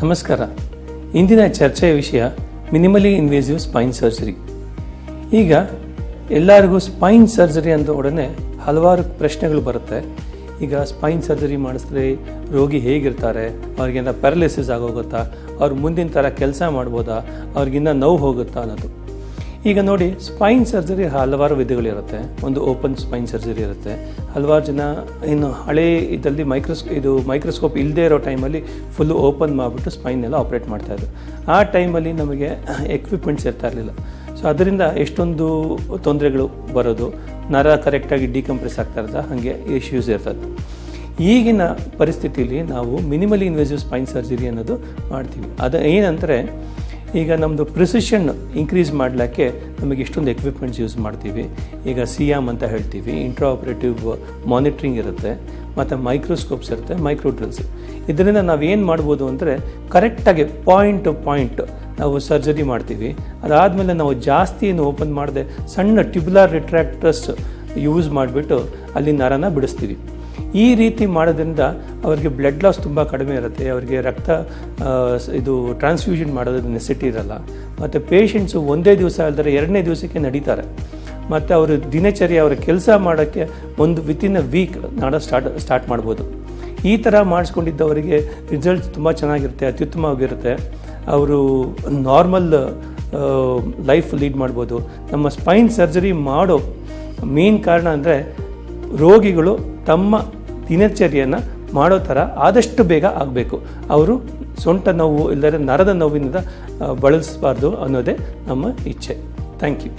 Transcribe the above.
ನಮಸ್ಕಾರ. ಇಂದಿನ ಚರ್ಚೆಯ ವಿಷಯ ಮಿನಿಮಲಿ ಇನ್ವೇಸಿವ್ ಸ್ಪೈನ್ ಸರ್ಜರಿ. ಈಗ ಎಲ್ಲರಿಗೂ ಸ್ಪೈನ್ ಸರ್ಜರಿ ಅಂದ ಒಡನೆ ಹಲವಾರು ಪ್ರಶ್ನೆಗಳು ಬರುತ್ತೆ. ಈಗ ಸ್ಪೈನ್ ಸರ್ಜರಿ ಮಾಡಿಸಿದ್ರೆ ರೋಗಿ ಹೇಗಿರ್ತಾರೆ, ಅವ್ರಿಗಿನ್ನ ಪ್ಯಾರಲಿಸಿಸ್ ಆಗೋಗುತ್ತಾ, ಅವ್ರು ಮುಂದಿನ ಥರ ಕೆಲಸ ಮಾಡ್ಬೋದಾ, ಅವ್ರಿಗಿನ್ನ ನೋವು ಹೋಗುತ್ತಾ ಅನ್ನೋದು. ಈಗ ನೋಡಿ, ಸ್ಪೈನ್ ಸರ್ಜರಿ ಹಲವಾರು ವಿಧಗಳಿರುತ್ತೆ. ಒಂದು ಓಪನ್ ಸ್ಪೈನ್ ಸರ್ಜರಿ ಇರುತ್ತೆ. ಹಲವಾರು ಜನ ಇನ್ನು ಹಳೇ ಇದರಲ್ಲಿ ಮೈಕ್ರೋಸ್ಕೋಪ್ ಇಲ್ಲದೆ ಇರೋ ಟೈಮಲ್ಲಿ ಫುಲ್ಲು ಓಪನ್ ಮಾಡಿಬಿಟ್ಟು ಸ್ಪೈನ್ ಎಲ್ಲ ಆಪ್ರೇಟ್ ಮಾಡ್ತಾಯಿದ್ರು. ಆ ಟೈಮಲ್ಲಿ ನಮಗೆ ಎಕ್ವಿಪ್ಮೆಂಟ್ಸ್ ಇರ್ತಾ ಇರಲಿಲ್ಲ. ಸೊ ಅದರಿಂದ ಎಷ್ಟೊಂದು ತೊಂದರೆಗಳು ಬರೋದು, ನರ ಕರೆಕ್ಟಾಗಿ ಡಿಕಂಪ್ರೆಸ್ ಆಗ್ತಾ ಇರೋದು, ಹಾಗೆ ಇಶ್ಯೂಸ್ ಇರ್ತದೆ. ಈಗಿನ ಪರಿಸ್ಥಿತಿಯಲ್ಲಿ ನಾವು ಮಿನಿಮಲಿ ಇನ್ವೇಸಿವ್ ಸ್ಪೈನ್ ಸರ್ಜರಿ ಅನ್ನೋದು ಮಾಡ್ತೀವಿ. ಅದು ಏನಂದರೆ, ಈಗ ನಮ್ಮದು ಪ್ರಿಸಿಷನ್ ಇನ್ಕ್ರೀಸ್ ಮಾಡಲಿಕ್ಕೆ ನಮಗೆ ಇಷ್ಟೊಂದು ಎಕ್ವಿಪ್ಮೆಂಟ್ಸ್ ಯೂಸ್ ಮಾಡ್ತೀವಿ. ಈಗ ಸಿಯಾಮ್ ಅಂತ ಹೇಳ್ತೀವಿ, ಇಂಟ್ರಾ ಆಪರೇಟಿವ್ ಮಾನಿಟ್ರಿಂಗ್ ಇರುತ್ತೆ, ಮತ್ತು ಮೈಕ್ರೋಸ್ಕೋಪ್ಸ್ ಇರುತ್ತೆ, ಮೈಕ್ರೋ ಡ್ರಿಲ್ಸ್. ಇದರಿಂದ ನಾವು ಏನು ಮಾಡ್ಬೋದು ಅಂದರೆ, ಕರೆಕ್ಟಾಗಿ ಪಾಯಿಂಟ್ ಟು ಪಾಯಿಂಟ್ ನಾವು ಸರ್ಜರಿ ಮಾಡ್ತೀವಿ. ಅದಾದಮೇಲೆ ನಾವು ಜಾಸ್ತಿ ಏನು ಓಪನ್ ಮಾಡದೆ ಸಣ್ಣ ಟ್ಯೂಬ್ಯುಲರ್ ರಿಟ್ರಾಕ್ಟರ್ಸ್ ಯೂಸ್ ಮಾಡಿಬಿಟ್ಟು ಅಲ್ಲಿ ನರನ ಬಿಡಿಸ್ತೀವಿ. ಈ ರೀತಿ ಮಾಡೋದ್ರಿಂದ ಅವರಿಗೆ ಬ್ಲಡ್ ಲಾಸ್ ತುಂಬ ಕಡಿಮೆ ಇರುತ್ತೆ. ಅವರಿಗೆ ರಕ್ತ ಟ್ರಾನ್ಸ್ಫ್ಯೂಷನ್ ಮಾಡೋದು ನೆಸಿಟಿ ಇರಲ್ಲ. ಮತ್ತು ಪೇಷಂಟ್ಸು ಒಂದೇ ದಿವಸ ಅಲ್ಲದ್ರೆ 2ನೇ ದಿವಸಕ್ಕೆ ನಡೀತಾರೆ. ಮತ್ತು ಅವರು ದಿನಚರಿ ಅವರ ಕೆಲಸ ಮಾಡೋಕ್ಕೆ ವಿತಿನ್ ಅ ವೀಕ್ ಸ್ಟಾರ್ಟ್ ಮಾಡ್ಬೋದು. ಈ ಥರ ಮಾಡಿಸ್ಕೊಂಡಿದ್ದವರಿಗೆ ರಿಸಲ್ಟ್ಸ್ ತುಂಬ ಚೆನ್ನಾಗಿರುತ್ತೆ, ಅತ್ಯುತ್ತಮವಾಗಿರುತ್ತೆ. ಅವರು ನಾರ್ಮಲ್ ಲೈಫ್ ಲೀಡ್ ಮಾಡ್ಬೋದು. ನಮ್ಮ ಸ್ಪೈನ್ ಸರ್ಜರಿ ಮಾಡೋ ಮೇನ್ ಕಾರಣ ಅಂದರೆ, ರೋಗಿಗಳು ತಮ್ಮ ದಿನಚರಿಯನ್ನು ಮಾಡೋ ಥರ ಆದಷ್ಟು ಬೇಗ ಆಗಬೇಕು. ಅವರು ಸೊಂಟ ನೋವು ಇಲ್ಲದೇ ನರದ ನೋವಿನಿಂದ ಬಳಲಿಸಬಾರ್ದು ಅನ್ನೋದೇ ನಮ್ಮ ಇಚ್ಛೆ. Thank you.